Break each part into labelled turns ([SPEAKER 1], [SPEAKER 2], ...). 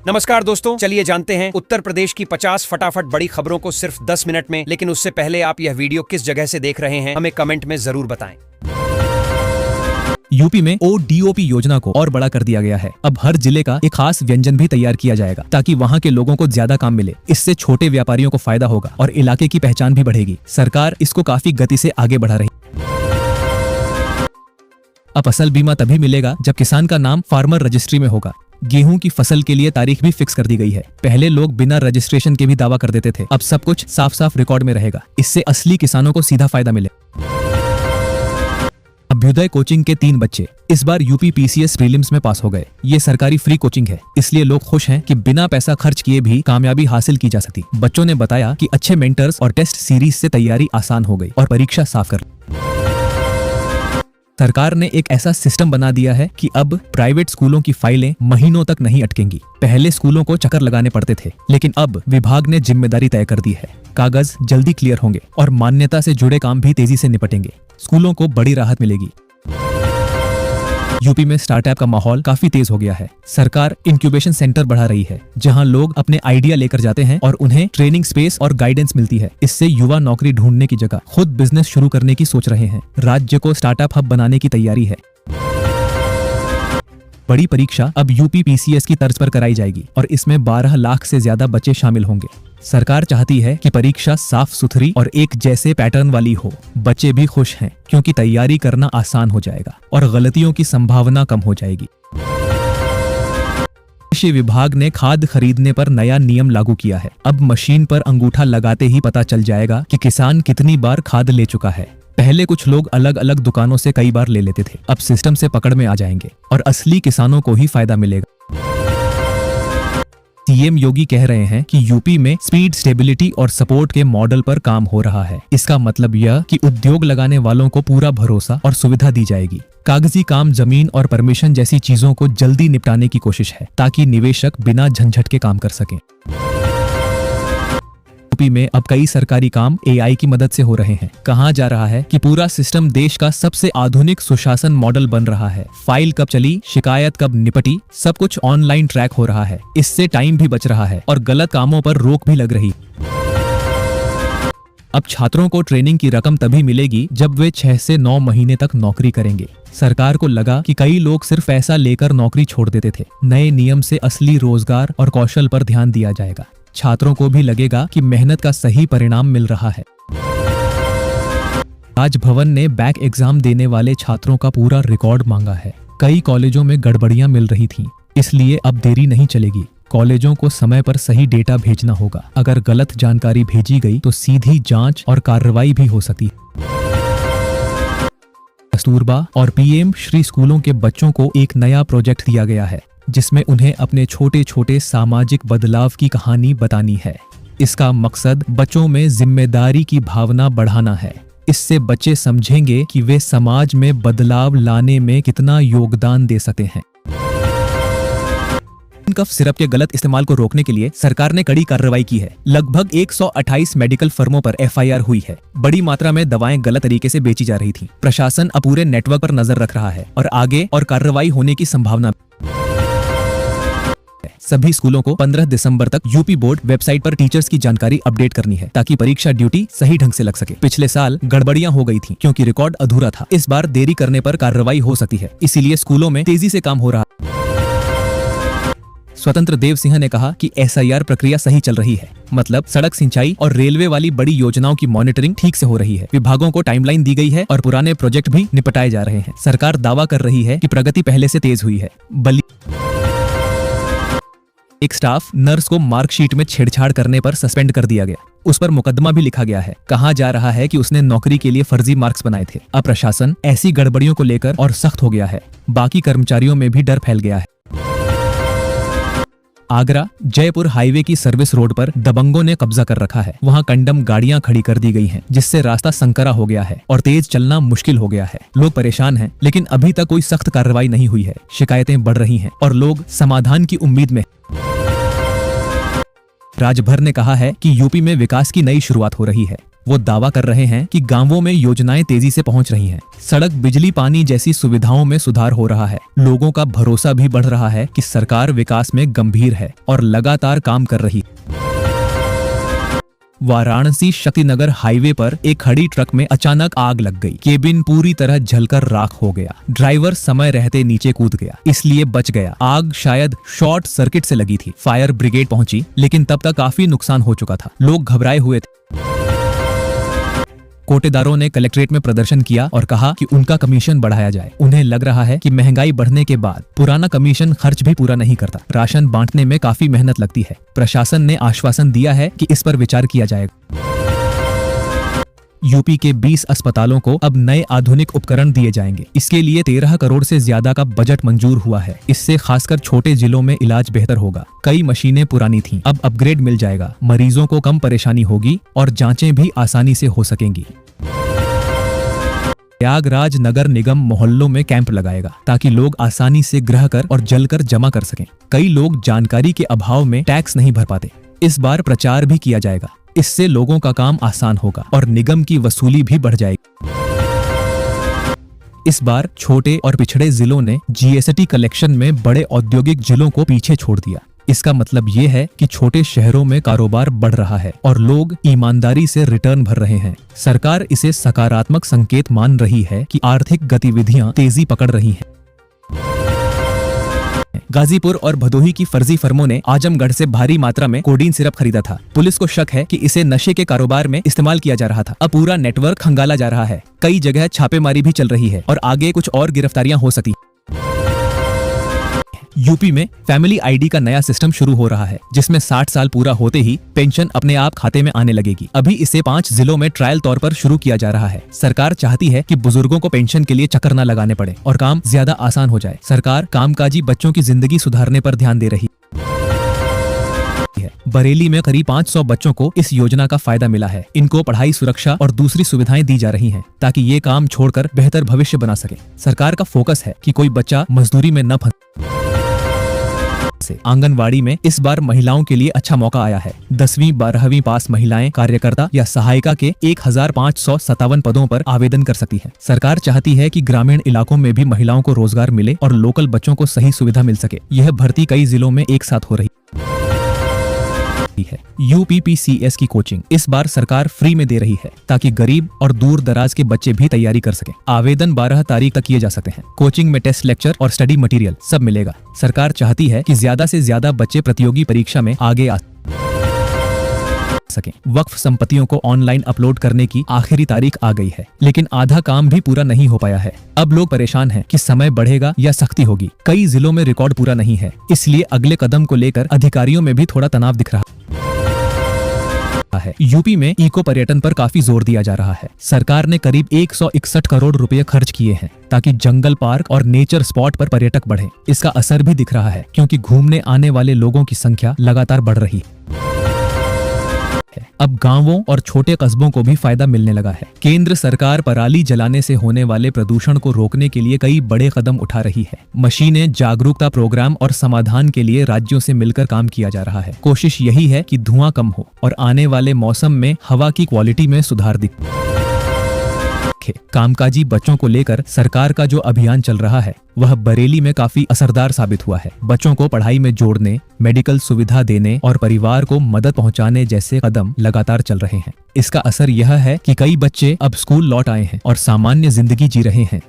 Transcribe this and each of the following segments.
[SPEAKER 1] नमस्कार दोस्तों, चलिए जानते हैं उत्तर प्रदेश की 50 फटाफट बड़ी खबरों को सिर्फ 10 मिनट में। लेकिन उससे पहले आप यह वीडियो किस जगह से देख रहे हैं हमें कमेंट में जरूर बताएं।
[SPEAKER 2] यूपी में ओडीओपी योजना को और बड़ा कर दिया गया है। अब हर जिले का एक खास व्यंजन भी तैयार किया जाएगा ताकि वहां के लोगों को ज्यादा काम मिले। इससे छोटे व्यापारियों को फायदा होगा और इलाके की पहचान भी बढ़ेगी। सरकार इसको काफी गति से आगे बढ़ा रही। अब फसल बीमा तभी मिलेगा जब किसान का नाम फार्मर रजिस्ट्री में होगा। गेहूं की फसल के लिए तारीख भी फिक्स कर दी गई है। पहले लोग बिना रजिस्ट्रेशन के भी दावा कर देते थे, अब सब कुछ साफ साफ रिकॉर्ड में रहेगा। इससे असली किसानों को सीधा फायदा मिले। अभ्युदय कोचिंग के 3 बच्चे इस बार यूपी पीसीएस प्रीलिम्स में पास हो गए। ये सरकारी फ्री कोचिंग है, इसलिए लोग खुश हैं कि बिना पैसा खर्च किए भी कामयाबी हासिल की जा सकती। बच्चों ने बताया कि अच्छे मेंटर्स और टेस्ट सीरीज से तैयारी आसान हो गई और परीक्षा साफ कर। सरकार ने एक ऐसा सिस्टम बना दिया है कि अब प्राइवेट स्कूलों की फाइलें महीनों तक नहीं अटकेंगी। पहले स्कूलों को चक्कर लगाने पड़ते थे, लेकिन अब विभाग ने जिम्मेदारी तय कर दी है। कागज जल्दी क्लियर होंगे और मान्यता से जुड़े काम भी तेजी से निपटेंगे। स्कूलों को बड़ी राहत मिलेगी। यूपी में स्टार्टअप का माहौल काफी तेज हो गया है। सरकार इंक्यूबेशन सेंटर बढ़ा रही है, जहां लोग अपने आइडिया लेकर जाते हैं और उन्हें ट्रेनिंग स्पेस और गाइडेंस मिलती है। इससे युवा नौकरी ढूंढने की जगह खुद बिजनेस शुरू करने की सोच रहे हैं। राज्य को स्टार्टअप हब बनाने की तैयारी है। बड़ी परीक्षा अब यूपी पीसीएस की तर्ज पर कराई जाएगी और इसमें 12 लाख से ज्यादा बच्चे शामिल होंगे। सरकार चाहती है कि परीक्षा साफ सुथरी और एक जैसे पैटर्न वाली हो। बच्चे भी खुश हैं क्योंकि तैयारी करना आसान हो जाएगा और गलतियों की संभावना कम हो जाएगी। कृषि विभाग ने खाद खरीदने पर नया नियम लागू किया है। अब मशीन पर अंगूठा लगाते ही पता चल जाएगा कि किसान कितनी बार खाद ले चुका है। पहले कुछ लोग अलग अलग दुकानों से कई बार ले लेते थे, अब सिस्टम से पकड़ में आ जाएंगे और असली किसानों को ही फायदा मिलेगा। सीएम योगी कह रहे हैं कि यूपी में स्पीड, स्टेबिलिटी और सपोर्ट के मॉडल पर काम हो रहा है। इसका मतलब यह कि उद्योग लगाने वालों को पूरा भरोसा और सुविधा दी जाएगी। कागजी काम, जमीन और परमिशन जैसी चीजों को जल्दी निपटाने की कोशिश है ताकि निवेशक बिना झंझट के काम कर सकें। यूपी में अब कई सरकारी काम एआई की मदद से हो रहे हैं। कहा जा रहा है कि पूरा सिस्टम देश का सबसे आधुनिक सुशासन मॉडल बन रहा है। फाइल कब चली, शिकायत कब निपटी, सब कुछ ऑनलाइन ट्रैक हो रहा है। इससे टाइम भी बच रहा है और गलत कामों पर रोक भी लग रही। अब छात्रों को ट्रेनिंग की रकम तभी मिलेगी जब वे 6 से 9 महीने तक नौकरी करेंगे। सरकार को लगा कि कई लोग सिर्फ पैसा लेकर नौकरी छोड़ देते थे। नए नियम से असली रोजगार और कौशल पर ध्यान दिया जाएगा। छात्रों को भी लगेगा कि मेहनत का सही परिणाम मिल रहा है। राजभवन ने बैक एग्जाम देने वाले छात्रों का पूरा रिकॉर्ड मांगा है। कई कॉलेजों में गड़बड़ियां मिल रही थीं, इसलिए अब देरी नहीं चलेगी। कॉलेजों को समय पर सही डेटा भेजना होगा। अगर गलत जानकारी भेजी गई तो सीधी जांच और कार्रवाई भी हो सकती है। कस्तूरबा और पीएम श्री स्कूलों के बच्चों को एक नया प्रोजेक्ट दिया गया है, जिसमें उन्हें अपने छोटे छोटे सामाजिक बदलाव की कहानी बतानी है। इसका मकसद बच्चों में जिम्मेदारी की भावना बढ़ाना है। इससे बच्चे समझेंगे कि वे समाज में बदलाव लाने में कितना योगदान दे सकते हैं। कफ सिरप के गलत इस्तेमाल को रोकने के लिए सरकार ने कड़ी कार्रवाई की है। लगभग 128 मेडिकल फर्मों पर एफआईआर हुई है। बड़ी मात्रा में दवाएं गलत तरीके से बेची जा रही थीं। प्रशासन अब पूरे नेटवर्क पर नजर रख रहा है और आगे और कार्रवाई होने की संभावना। सभी स्कूलों को 15 दिसंबर तक यूपी बोर्ड वेबसाइट पर टीचर्स की जानकारी अपडेट करनी है ताकि परीक्षा ड्यूटी सही ढंग से लग सके। पिछले साल गड़बड़ियां हो गई थी क्योंकि रिकॉर्ड अधूरा था। इस बार देरी करने पर कार्रवाई हो सकती है, इसीलिए स्कूलों में तेजी से काम हो रहा है। स्वतंत्र देव सिंह ने कहा कि एसआईआर प्रक्रिया सही चल रही है, मतलब सड़क, सिंचाई और रेलवे वाली बड़ी योजनाओं की मॉनिटरिंग ठीक से हो रही है। विभागों को टाइमलाइन दी गई है और पुराने प्रोजेक्ट भी निपटाए जा रहे हैं। सरकार दावा कर रही है कि प्रगति पहले से तेज हुई है। एक स्टाफ नर्स को मार्कशीट में छेड़छाड़ करने पर सस्पेंड कर दिया गया। उस पर मुकदमा भी लिखा गया है। कहा जा रहा है कि उसने नौकरी के लिए फर्जी मार्क्स बनाए थे। अब प्रशासन ऐसी गड़बड़ियों को लेकर और सख्त हो गया है। बाकी कर्मचारियों में भी डर फैल गया है। आगरा जयपुर हाईवे की सर्विस रोड पर दबंगों ने कब्जा कर रखा है। वहां कंडम गाड़ियां खड़ी कर दी गई हैं, जिससे रास्ता संकरा हो गया है और तेज चलना मुश्किल हो गया है। लोग परेशान हैं, लेकिन अभी तक कोई सख्त कार्रवाई नहीं हुई है। शिकायतें बढ़ रही हैं और लोग समाधान की उम्मीद में। राजभर ने कहा है कि यूपी में विकास की नई शुरुआत हो रही है। वो दावा कर रहे हैं कि गांवों में योजनाएं तेजी से पहुंच रही हैं। सड़क, बिजली, पानी जैसी सुविधाओं में सुधार हो रहा है। लोगों का भरोसा भी बढ़ रहा है कि सरकार विकास में गंभीर है और लगातार काम कर रही है। वाराणसी शक्तिनगर हाईवे पर एक खड़ी ट्रक में अचानक आग लग गई। केबिन पूरी तरह जलकर राख हो गया। ड्राइवर समय रहते नीचे कूद गया, इसलिए बच गया। आग शायद शॉर्ट सर्किट से लगी थी। फायर ब्रिगेड पहुंची, लेकिन तब तक काफी नुकसान हो चुका था। लोग घबराए हुए थे। कोटेदारों ने कलेक्ट्रेट में प्रदर्शन किया और कहा कि उनका कमीशन बढ़ाया जाए। उन्हें लग रहा है कि महंगाई बढ़ने के बाद पुराना कमीशन खर्च भी पूरा नहीं करता। राशन बांटने में काफी मेहनत लगती है। प्रशासन ने आश्वासन दिया है कि इस पर विचार किया जाएगा। यूपी के 20 अस्पतालों को अब नए आधुनिक उपकरण दिए जाएंगे। इसके लिए 13 करोड़ से ज्यादा का बजट मंजूर हुआ है। इससे खासकर छोटे जिलों में इलाज बेहतर होगा। कई मशीनें पुरानी थीं, अब अपग्रेड मिल जाएगा। मरीजों को कम परेशानी होगी और जांचें भी आसानी से हो सकेंगी। प्रयागराज नगर निगम मोहल्लों में कैंप लगाएगा ताकि लोग आसानी से गृह कर और जल कर जमा कर सकें। कई लोग जानकारी के अभाव में टैक्स नहीं भर पाते। इस बार प्रचार भी किया जाएगा। इससे लोगों का काम आसान होगा और निगम की वसूली भी बढ़ जाएगी। इस बार छोटे और पिछड़े जिलों ने जीएसटी कलेक्शन में बड़े औद्योगिक जिलों को पीछे छोड़ दिया। इसका मतलब ये है कि छोटे शहरों में कारोबार बढ़ रहा है और लोग ईमानदारी से रिटर्न भर रहे हैं। सरकार इसे सकारात्मक संकेत मान रही है कि आर्थिक गतिविधियां तेजी पकड़ रही हैं। गाजीपुर और भदोही की फर्जी फर्मों ने आजमगढ़ से भारी मात्रा में कोडीन सिरप खरीदा था। पुलिस को शक है कि इसे नशे के कारोबार में इस्तेमाल किया जा रहा था। अब पूरा नेटवर्क खंगाला जा रहा है। कई जगह छापेमारी भी चल रही है और आगे कुछ और गिरफ्तारियां हो सकती। यूपी में फैमिली आईडी का नया सिस्टम शुरू हो रहा है, जिसमें 60 साल पूरा होते ही पेंशन अपने आप खाते में आने लगेगी। अभी इसे 5 जिलों में ट्रायल तौर पर शुरू किया जा रहा है। सरकार चाहती है कि बुजुर्गों को पेंशन के लिए चक्कर न लगाने पड़े और काम ज्यादा आसान हो जाए। सरकार कामकाजी बच्चों की जिंदगी सुधारने पर ध्यान दे रही है। बरेली में करीब 500 बच्चों को इस योजना का फायदा मिला है। इनको पढ़ाई, सुरक्षा और दूसरी सुविधाएं दी जा रही हैं ताकि ये काम छोड़कर बेहतर भविष्य बना सके। सरकार का फोकस है कि कोई बच्चा मजदूरी में न फंसे। आंगनवाड़ी में इस बार महिलाओं के लिए अच्छा मौका आया है। 10वीं 12वीं पास महिलाएं कार्यकर्ता या सहायिका के 1557 पदों पर आवेदन कर सकती हैं। सरकार चाहती है कि ग्रामीण इलाकों में भी महिलाओं को रोजगार मिले और लोकल बच्चों को सही सुविधा मिल सके। यह भर्ती कई जिलों में एक साथ हो रही है। यूपीपीसीएस की कोचिंग इस बार सरकार फ्री में दे रही है ताकि गरीब और दूर दराज के बच्चे भी तैयारी कर सकें। आवेदन 12 तारीख तक किए जा सकते हैं। कोचिंग में टेस्ट, लेक्चर और स्टडी मटेरियल सब मिलेगा। सरकार चाहती है कि ज्यादा से ज्यादा बच्चे प्रतियोगी परीक्षा में आगे आ सकें। वक्फ संपत्तियों को ऑनलाइन अपलोड करने की आखिरी तारीख आ गई है, लेकिन आधा काम भी पूरा नहीं हो पाया है। अब लोग परेशान हैं कि समय बढ़ेगा या सख्ती होगी। कई जिलों में रिकॉर्ड पूरा नहीं है, इसलिए अगले कदम को लेकर अधिकारियों में भी थोड़ा तनाव दिख रहा है। यूपी में इको पर्यटन पर काफी जोर दिया जा रहा है। सरकार ने करीब 161 करोड़ रुपए खर्च किए हैं ताकि जंगल पार्क और नेचर स्पॉट पर पर्यटक बढ़े। इसका असर भी दिख रहा है क्योंकि घूमने आने वाले लोगों की संख्या लगातार बढ़ रही है। अब गांवों और छोटे कस्बों को भी फायदा मिलने लगा है। केंद्र सरकार पराली जलाने से होने वाले प्रदूषण को रोकने के लिए कई बड़े कदम उठा रही है। मशीनें, जागरूकता प्रोग्राम और समाधान के लिए राज्यों से मिलकर काम किया जा रहा है। कोशिश यही है कि धुआं कम हो और आने वाले मौसम में हवा की क्वालिटी में सुधार दिखे। कामकाजी बच्चों को लेकर सरकार का जो अभियान चल रहा है वह बरेली में काफी असरदार साबित हुआ है। बच्चों को पढ़ाई में जोड़ने, मेडिकल सुविधा देने और परिवार को मदद पहुंचाने जैसे कदम लगातार चल रहे हैं। इसका असर यह है कि कई बच्चे अब स्कूल लौट आए हैं और सामान्य जिंदगी जी रहे हैं।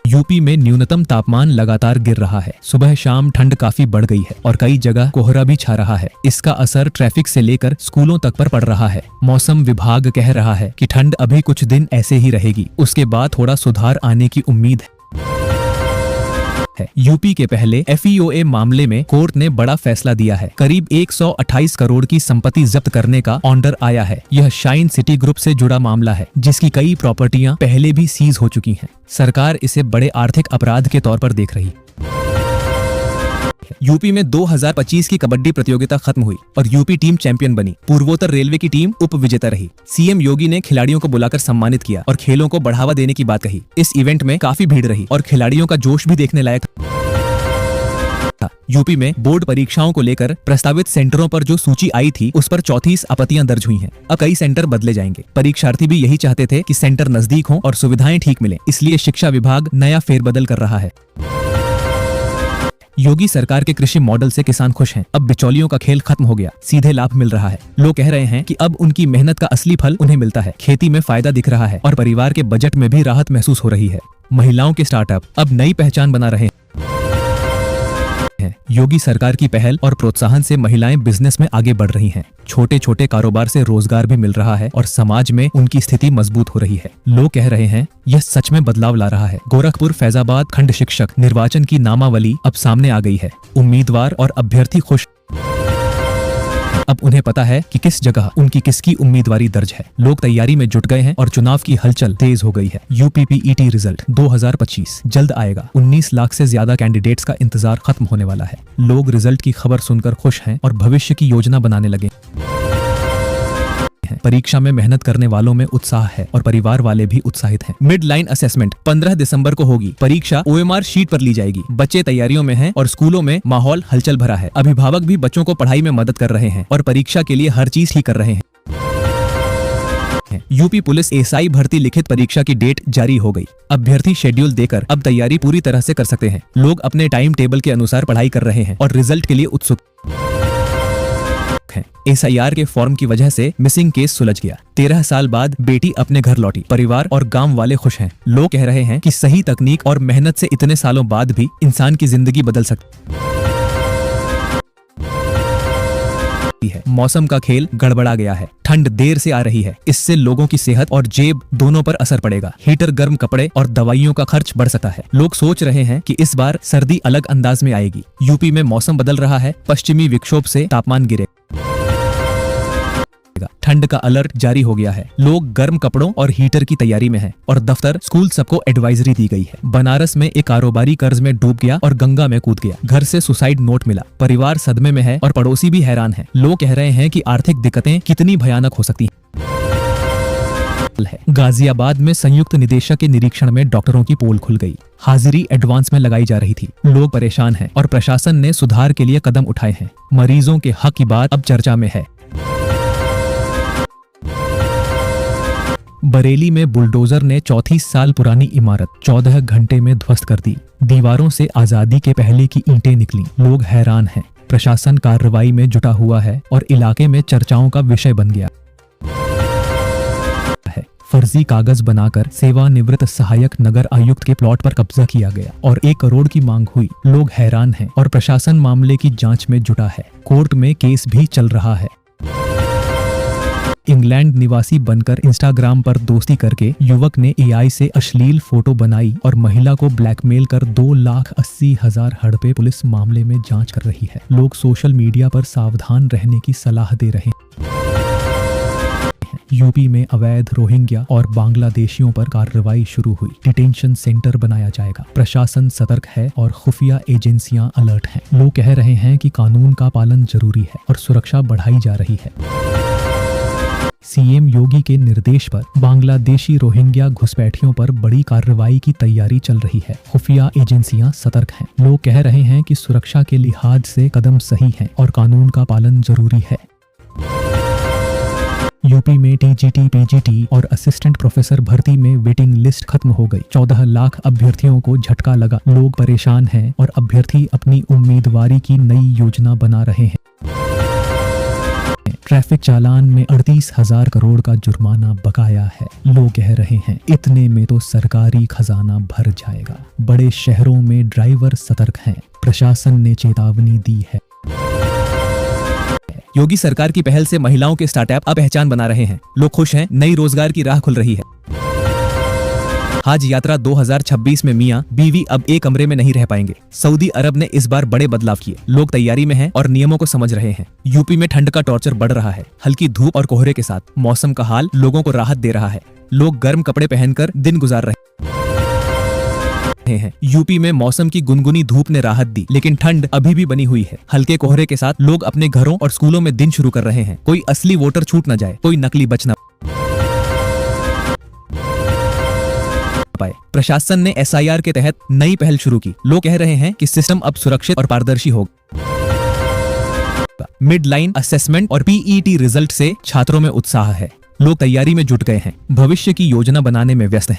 [SPEAKER 2] यूपी में न्यूनतम तापमान लगातार गिर रहा है। सुबह शाम ठंड काफी बढ़ गई है और कई जगह कोहरा भी छा रहा है। इसका असर ट्रैफिक से लेकर स्कूलों तक पर पड़ रहा है। मौसम विभाग कह रहा है कि ठंड अभी कुछ दिन ऐसे ही रहेगी, उसके बाद थोड़ा सुधार आने की उम्मीद है। यूपी के पहले FEOA मामले में कोर्ट ने बड़ा फैसला दिया है। करीब 128 करोड़ की संपत्ति जब्त करने का ऑर्डर आया है। यह शाइन सिटी ग्रुप से जुड़ा मामला है, जिसकी कई प्रॉपर्टियां पहले भी सीज हो चुकी हैं। सरकार इसे बड़े आर्थिक अपराध के तौर पर देख रही है। यूपी में 2025 की कबड्डी प्रतियोगिता खत्म हुई और यूपी टीम चैंपियन बनी। पूर्वोत्तर रेलवे की टीम उप विजेता रही। सीएम योगी ने खिलाड़ियों को बुलाकर सम्मानित किया और खेलों को बढ़ावा देने की बात कही। इस इवेंट में काफी भीड़ रही और खिलाड़ियों का जोश भी देखने लायक था। यूपी में बोर्ड परीक्षाओं को लेकर प्रस्तावित सेंटरों पर जो सूची आई थी उस पर 34 आपत्तियां दर्ज हुई हैं। अब कई सेंटर बदले जाएंगे। परीक्षार्थी भी यही चाहते थे कि सेंटर नजदीक हों और सुविधाएं ठीक मिलें, इसलिए शिक्षा विभाग नया फेरबदल कर रहा है। योगी सरकार के कृषि मॉडल से किसान खुश हैं। अब बिचौलियों का खेल खत्म हो गया, सीधे लाभ मिल रहा है। लोग कह रहे हैं कि अब उनकी मेहनत का असली फल उन्हें मिलता है। खेती में फायदा दिख रहा है और परिवार के बजट में भी राहत महसूस हो रही है। महिलाओं के स्टार्टअप अब नई पहचान बना रहे हैं। योगी सरकार की पहल और प्रोत्साहन से महिलाएं बिजनेस में आगे बढ़ रही हैं। छोटे छोटे कारोबार से रोजगार भी मिल रहा है और समाज में उनकी स्थिति मजबूत हो रही है। लोग कह रहे हैं यह सच में बदलाव ला रहा है। गोरखपुर फैजाबाद खंड शिक्षक निर्वाचन की नामावली अब सामने आ गई है। उम्मीदवार और अभ्यर्थी खुश। अब उन्हें पता है कि किस जगह उनकी किसकी उम्मीदवारी दर्ज है। लोग तैयारी में जुट गए हैं और चुनाव की हलचल तेज हो गई है। यूपीपीईटी रिजल्ट 2025 जल्द आएगा। 19 लाख से ज्यादा कैंडिडेट्स का इंतजार खत्म होने वाला है। लोग रिजल्ट की खबर सुनकर खुश हैं और भविष्य की योजना बनाने लगे। परीक्षा में मेहनत करने वालों में उत्साह है और परिवार वाले भी उत्साहित हैं। मिड लाइन असेसमेंट 15 दिसंबर को होगी। परीक्षा OMR शीट पर ली जाएगी। बच्चे तैयारियों में हैं और स्कूलों में माहौल हलचल भरा है। अभिभावक भी बच्चों को पढ़ाई में मदद कर रहे हैं और परीक्षा के लिए हर चीज ठीक कर रहे हैं। यूपी पुलिस SI भर्ती लिखित परीक्षा की डेट जारी हो गई। अभ्यर्थी शेड्यूल देकर अब तैयारी पूरी तरह से कर सकते हैं। लोग अपने टाइम टेबल के अनुसार पढ़ाई कर रहे हैं और रिजल्ट के लिए उत्सुक हैं। SIR के फॉर्म की वजह से मिसिंग केस सुलझ गया। 13 साल बाद बेटी अपने घर लौटी। परिवार और गांव वाले खुश हैं। लोग कह रहे हैं कि सही तकनीक और मेहनत से इतने सालों बाद भी इंसान की जिंदगी बदल सकती है। मौसम का खेल गड़बड़ा गया है। ठंड देर से आ रही है। इससे लोगों की सेहत और जेब दोनों पर असर पड़ेगा। हीटर, गर्म कपड़े और दवाइयों का खर्च बढ़ सकता है। लोग सोच रहे हैं कि इस बार सर्दी अलग अंदाज में आएगी। यूपी में मौसम बदल रहा है। पश्चिमी विक्षोभ से तापमान गिरे। ठंड का अलर्ट जारी हो गया है। लोग गर्म कपड़ों और हीटर की तैयारी में हैं और दफ्तर, स्कूल सबको एडवाइजरी दी गई है। बनारस में एक कारोबारी कर्ज में डूब गया और गंगा में कूद गया। घर से सुसाइड नोट मिला। परिवार सदमे में है और पड़ोसी भी हैरान हैं। लोग कह रहे हैं कि आर्थिक दिक्कतें कितनी भयानक हो सकती है। गाजियाबाद में संयुक्त निदेशक के निरीक्षण में डॉक्टरों की पोल खुल गई। हाजिरी एडवांस में लगाई जा रही थी। लोग परेशान हैं और प्रशासन ने सुधार के लिए कदम उठाए हैं। मरीजों के हक की बात अब चर्चा में है। बरेली में बुलडोजर ने 34 साल पुरानी इमारत 14 घंटे में ध्वस्त कर दी। दीवारों से आजादी के पहले की ईंटें निकली। लोग हैरान हैं। प्रशासन कार्रवाई में जुटा हुआ है और इलाके में चर्चाओं का विषय बन गया है। फर्जी कागज बनाकर सेवानिवृत्त सहायक नगर आयुक्त के प्लॉट पर कब्जा किया गया और 1 करोड़ की मांग हुई। लोग हैरान हैं और प्रशासन मामले की जांच में जुटा है। कोर्ट में केस भी चल रहा है। इंग्लैंड निवासी बनकर इंस्टाग्राम पर दोस्ती करके युवक ने AI से अश्लील फोटो बनाई और महिला को ब्लैकमेल कर 2,80,000 हड़पे। पुलिस मामले में जांच कर रही है। लोग सोशल मीडिया पर सावधान रहने की सलाह दे रहे हैं। यूपी में अवैध रोहिंग्या और बांग्लादेशियों पर कार्रवाई शुरू हुई। डिटेंशन सेंटर बनाया जाएगा। प्रशासन सतर्क है और खुफिया एजेंसियां अलर्ट हैं। लोग कह रहे हैं कि कानून का पालन जरूरी है और सुरक्षा बढ़ाई जा रही है। CM योगी के निर्देश पर बांग्लादेशी रोहिंग्या घुसपैठियों पर बड़ी कार्रवाई की तैयारी चल रही है। खुफिया एजेंसियां सतर्क हैं। लोग कह रहे हैं कि सुरक्षा के लिहाज से कदम सही हैं और कानून का पालन जरूरी है। यूपी में TGT, PGT और असिस्टेंट प्रोफेसर भर्ती में वेटिंग लिस्ट खत्म हो गई। 14 लाख अभ्यर्थियों को झटका लगा। लोग परेशान हैं और अभ्यर्थी अपनी उम्मीदवारी की नई योजना बना रहे हैं। ट्रैफिक चालान में 38,000 करोड़ का जुर्माना बकाया है। लोग कह रहे हैं इतने में तो सरकारी खजाना भर जाएगा। बड़े शहरों में ड्राइवर सतर्क हैं। प्रशासन ने चेतावनी दी है। योगी सरकार की पहल से महिलाओं के स्टार्टअप अब पहचान बना रहे हैं। लोग खुश हैं। नई रोजगार की राह खुल रही है। हज यात्रा 2026 में मियां बीवी अब एक कमरे में नहीं रह पाएंगे। सऊदी अरब ने इस बार बड़े बदलाव किए। लोग तैयारी में हैं और नियमों को समझ रहे हैं। यूपी में ठंड का टॉर्चर बढ़ रहा है। हल्की धूप और कोहरे के साथ मौसम का हाल लोगों को राहत दे रहा है। लोग गर्म कपड़े पहनकर दिन गुजार रहे हैं। यूपी में मौसम की गुनगुनी धूप ने राहत दी, लेकिन ठंड अभी भी बनी हुई है। हल्के कोहरे के साथ लोग अपने घरों और स्कूलों में दिन शुरू कर रहे हैं। कोई असली वोटर छूट न जाए, कोई नकली बच न पाए। प्रशासन ने SIR के तहत नई पहल शुरू की। लोग कह रहे हैं कि सिस्टम अब सुरक्षित और पारदर्शी होगा। मिड लाइन असेसमेंट और PET रिजल्ट से छात्रों में उत्साह है। लोग तैयारी में जुट गए हैं, भविष्य की योजना बनाने में व्यस्त हैं।